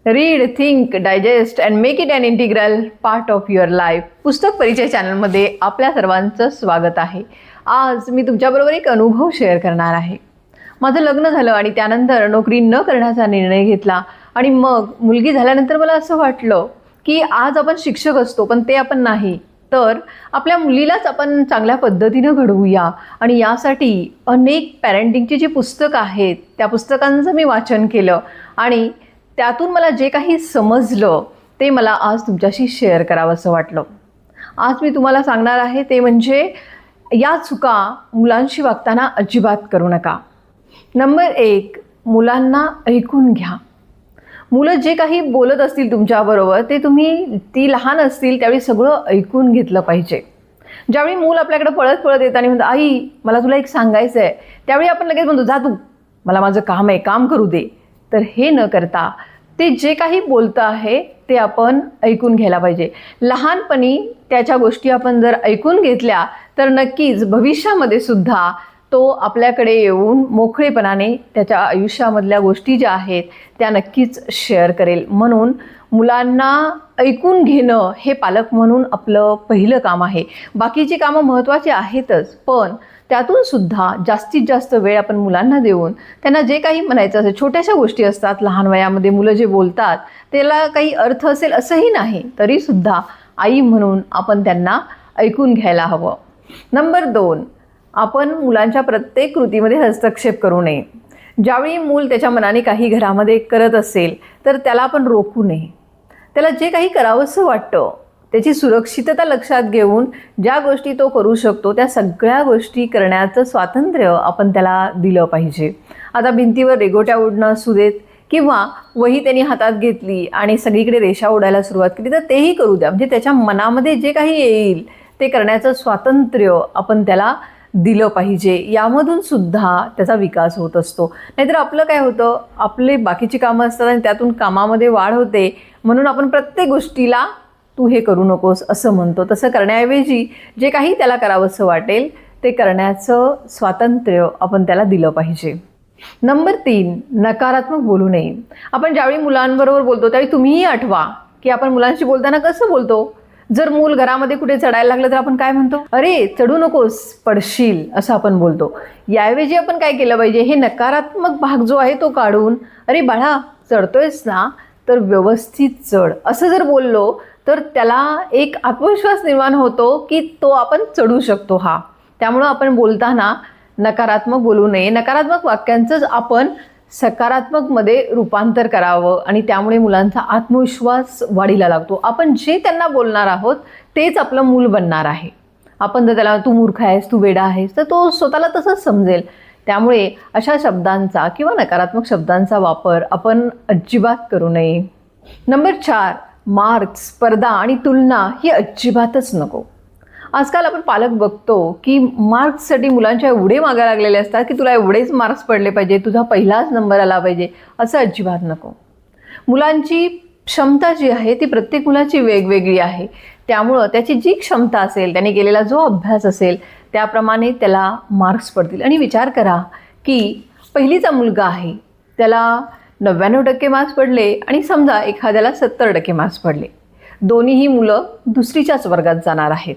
Read, think, digest and make it an integral part of your life. पुस्तक परिचय चॅनलमध्ये आपल्या सर्वांचं स्वागत आहे. आज मी तुमच्याबरोबर एक अनुभव शेअर करणार आहे. माझं लग्न झालं आणि त्यानंतर नोकरी न करण्याचा निर्णय घेतला आणि मग मुलगी झाल्यानंतर मला असं वाटलं की आज आपण शिक्षक असतो पण ते आपण नाही, तर आपल्या मुलीलाच आपण चांगल्या पद्धतीनं घडवूया. आणि यासाठी अनेक पॅरेंटिंगची जी पुस्तकं आहेत त्या पुस्तकांचं मी वाचन केलं आणि त्यातून मला जे काही समजलं ते मला आज तुमच्याशी शेअर करावं असं वाटलं. आज मी तुम्हाला सांगणार आहे ते म्हणजे या चुका मुलांशी वागताना अजिबात करू नका. नंबर 1, मुलांना ऐकून घ्या. मुलं जे काही बोलत असतील तुमच्याबरोबर ते ती लहान असतील त्यावेळी सगळं ऐकून घेतलं पाहिजे. ज्यावेळी मूल आपल्याकडे पळत पळत येतं आणि म्हणतं आई मला तुला एक सांगायचं आहे, त्यावेळी आपण लगेच म्हणतो जा तू, मला माझं काम आहे, काम करू दे. तर हे न करता ते जे काही बोलतं आहे ते आपण ऐकून घ्यायला पाहिजे. लहानपणी त्याच्या गोष्टी आपण जर ऐकून घेतल्या तर नक्कीच भविष्यामध्ये सुद्धा तो आपल्याकडे येऊन मोकळेपणाने त्याच्या आयुष्यामधल्या गोष्टी ज्या आहेत त्या नक्कीच शेअर करेल. म्हणून मुलांना ऐकून घेणं हे पालक म्हणून आपलं पहिलं काम आहे. बाकीची कामं महत्त्वाची आहेतच, पण त्यातून सुद्धा जास्तीत जास्त वेळ आपण मुलांना देऊन त्यांना जे काही म्हणायचं असेल, छोट्याशा गोष्टी असतात, लहान वयामध्ये मुलं जे बोलतात त्याला काही अर्थ असेल असंही नाही, तरीसुद्धा आई म्हणून आपण त्यांना ऐकून घ्यायला हवं. नंबर 2, आपण मुलांच्या प्रत्येक कृतीमध्ये हस्तक्षेप करू नये. ज्यावेळी मूल त्याच्या मनाने काही घरामध्ये करत असेल तर त्याला आपण रोखू नये. त्याला जे काही करावंसं वाटतं त्याची सुरक्षितता लक्षात घेऊन ज्या गोष्टी तो करू शकतो त्या सगळ्या गोष्टी करण्याचं स्वातंत्र्य आपण त्याला दिलं पाहिजे. आता भिंतीवर रेघोट्या उडणं असू देत किंवा वही त्यांनी हातात घेतली आणि सगळीकडे रेषा उडायला सुरुवात केली तर तेही करू द्या. म्हणजे त्याच्या मनामध्ये जे काही येईल ते करण्याचं स्वातंत्र्य आपण त्याला दिलं पाहिजे. यामधून सुद्धा त्याचा विकास होत असतो. नाहीतर आपलं काय होतं, आपले बाकीची कामं असतात आणि त्यातून कामामध्ये वाढ होते म्हणून आपण प्रत्येक गोष्टीला तू हे करू नकोस असं म्हणतो. तसं करण्याऐवजी जे काही त्याला करावंसं वाटेल ते करण्याचं स्वातंत्र्य आपण त्याला दिलं पाहिजे. नंबर 3, नकारात्मक बोलू नये. आपण ज्यावेळी मुलांबरोबर बोलतो त्यावेळी तुम्हीही आठवा की आपण मुलांशी बोलताना कसं बोलतो. जर मूल घरामध्ये कुठे चढायला लागलं तर आपण काय म्हणतो, अरे चढू नकोस पडशील, असं आपण बोलतो. याऐवजी आपण काय केलं पाहिजे, हे नकारात्मक भाग जो आहे तो काढून अरे बाळा चढतोयस ना तर व्यवस्थित चढ असं जर बोललो तर त्याला एक आत्मविश्वास निर्माण होतो की तो आपण चढू शकतो हा. त्यामुळं आपण बोलताना नकारात्मक बोलू नये. नकारात्मक वाक्यांचंच आपण सकारात्मकमध्ये रूपांतर करावं आणि त्यामुळे मुलांचा आत्मविश्वास वाढीला लागतो. आपण जे त्यांना बोलणार आहोत तेच आपलं मूल बनणार आहे. आपण जर त्याला तू मूर्ख आहेस, तू वेडा आहेस, तर तो स्वतःला तसंच समजेल. त्यामुळे अशा शब्दांचा किंवा नकारात्मक शब्दांचा वापर आपण अजिबात करू नये. नंबर 4, मार्क्स, स्पर्धा आणि तुलना ही अजिबातच नको. आजकाल आपण पालक बघतो की मार्क्ससाठी मुलांच्या एवढे मागे लागलेले असतात की तुला एवढेच मार्क्स पडले पाहिजे, तुझा पहिलाच नंबर आला पाहिजे, असं अजिबात नको. मुलांची क्षमता जी आहे ती प्रत्येक मुलाची वेगवेगळी आहे. त्यामुळं त्याची जी क्षमता असेल, त्याने केलेला जो अभ्यास असेल त्याप्रमाणे त्याला मार्क्स पडतील. आणि विचार करा की पहिलीचा मुलगा आहे, त्याला 99% मार्क्स पडले आणि समजा एखाद्याला 70% मार्क्स पडले, दोन्हीही मुलं दुसरीच्याच वर्गात जाणार आहेत.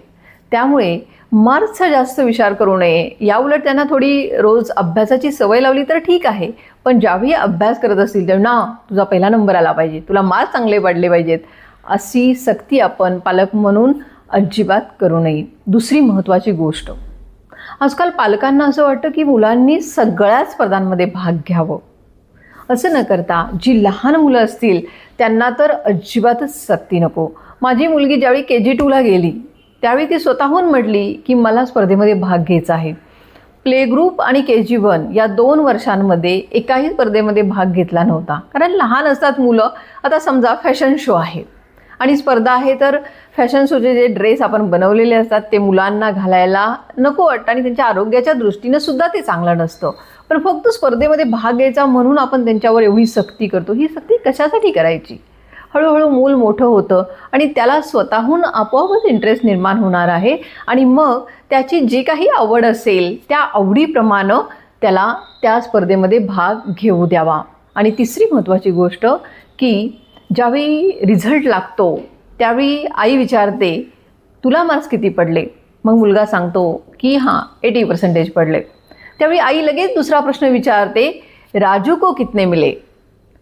त्यामुळे मार्क्सचा जास्त विचार करू नये. याउलट त्यांना थोडी रोज अभ्यासाची सवय लावली तर ठीक आहे, पण ज्यावेळी अभ्यास करत असतील तेव्हा ना तुझा पहिला नंबर आला पाहिजे, तुला मार्क्स चांगले पडले पाहिजेत, अशी सक्ती आपण पालक म्हणून अजिबात करू नये. दुसरी महत्त्वाची गोष्ट, आजकाल पालकांना असं वाटतं की मुलांनी सगळ्याच स्पर्धांमध्ये भाग घ्यावं. असं न करता जी लहान मुलं असतील त्यांना तर अजिबातच सक्ती नको. माझी मुलगी ज्यावेळी KG2ला गेली त्यावेळी ती स्वतःहून म्हटली की मला स्पर्धेमध्ये भाग घ्यायचा आहे. प्ले ग्रुप आणि KG1 या 2 वर्षांमध्ये एकाही स्पर्धेमध्ये भाग घेतला नव्हता, कारण लहान असतात मुलं. आता समजा फॅशन शो आहे आणि स्पर्धा आहे तर फॅशन शोचे जे ड्रेस आपण बनवलेले असतात ते मुलांना घालायला नको वाटतं आणि त्यांच्या आरोग्याच्या दृष्टीनं सुद्धा ते चांगलं नसतं. पण फक्त स्पर्धेमध्ये भाग घ्यायचा म्हणून आपण त्यांच्यावर एवढी सक्ती करतो. ही सक्ती कशासाठी करायची. हळूहळू मूल मोठं होतं आणि त्याला स्वतःहून आपोआपच इंटरेस्ट निर्माण होणार आहे आणि मग त्याची जी काही आवड असेल त्या आवडीप्रमाणे त्याला त्या स्पर्धेमध्ये भाग घेऊ द्यावा. आणि तिसरी महत्त्वाची गोष्ट की ज्यावेळी रिझल्ट लागतो त्यावेळी आई विचारते तुला मार्क्स किती पडले, मग मुलगा सांगतो की हां 80% पडले. त्यावेळी आई लगेच दुसरा प्रश्न विचारते राजू को कितने मिले,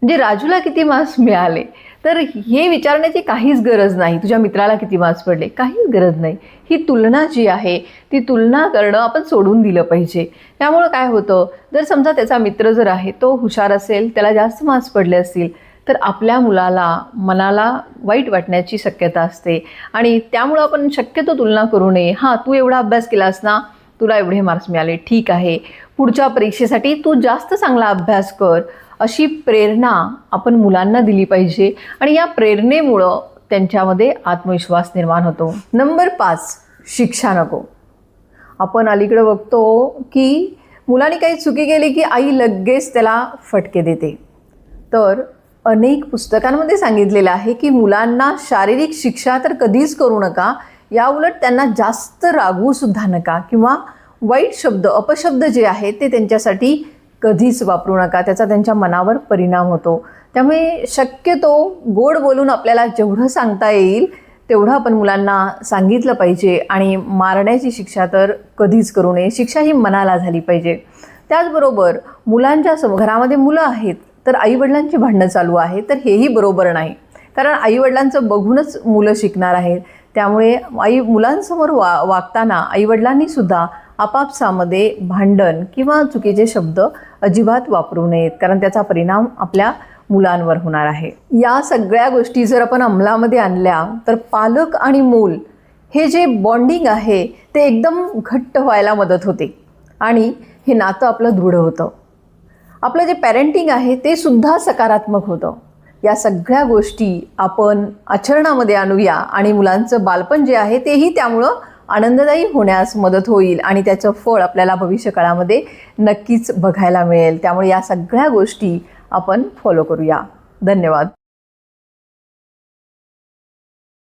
म्हणजे राजूला किती मार्क्स मिळाले. तर हे विचारण्याची काहीच गरज नाही तुझ्या मित्राला किती मार्क्स पडले, काहीच गरज नाही. ही तुलना जी आहे ती तुलना करणं आपण सोडून दिलं पाहिजे. त्यामुळं काय होतं, जर समजा त्याचा मित्र जर आहे तो हुशार असेल, त्याला जास्त मार्क्स पडले असतील, तर आपल्या मनाला वाईट वाटण्याची शक्यता असते आणि त्यामुळं आपण शक्यतो तुलना करू नये. हां तू एवढा अभ्यास केलास ना, तुला एवढे मार्क्स मिळाले, ठीक आहे, पुढच्या परीक्षेसाठी तू जास्त चांगला अभ्यास कर, अशी प्रेरणा आपण मुलांना दिली पाहिजे आणि या प्रेरणेमुळं त्यांच्यामध्ये आत्मविश्वास निर्माण होतो. नंबर 5, शिक्षा नको. आपण अलीकडे बघतो की मुलांनी काही चुकी केली की आई लगेच त्याला फटके देते. तर अनेक पुस्तकांमध्ये सांगितलेलं आहे की मुलांना शारीरिक शिक्षा तर कधीच करू नका, याउलट त्यांना जास्त रागवूसुद्धा नका किंवा वाईट शब्द अपशब्द जे आहेत ते त्यांच्यासाठी कधीच वापरू नका, त्याचा त्यांच्या मनावर परिणाम होतो. त्यामुळे शक्यतो गोड बोलून आपल्याला जेवढं सांगता येईल तेवढं आपण मुलांना सांगितलं पाहिजे आणि मारण्याची शिक्षा तर कधीच करू नये. शिक्षा ही मनाला झाली पाहिजे. त्याचबरोबर मुलांच्या घरामध्ये मुलं आहेत तर आईवडिलांची भांडणं चालू आहे, तर हेही बरोबर नाही, कारण आईवडिलांचं बघूनच मुलं शिकणार आहेत. त्यामुळे मुलांसमोर वागताना आईवडिलांनीसुद्धा आपापसामध्ये भांडण किंवा चुकीचे शब्द अजिबात वापरू नयेत, कारण त्याचा परिणाम आपल्या मुलांवर होणार आहे. या सगळ्या गोष्टी जर आपण अंमलामध्ये आणल्या तर पालक आणि मूल हे जे बॉन्डिंग आहे ते एकदम घट्ट व्हायला मदत होते आणि हे नातं आपलं दृढ होतं. आपलं जे पॅरेंटिंग आहे ते सुद्धा सकारात्मक होतं. या सगळ्या गोष्टी आपण आचरणामध्ये आणूया आणि मुलांचं बालपण जे आहे तेही त्यामुळं आनंददायी होण्यास मदत होईल आणि त्याचं फळ आपल्याला भविष्यकाळामध्ये नक्कीच बघायला मिळेल. त्यामुळे या सगळ्या गोष्टी आपण फॉलो करूया. धन्यवाद.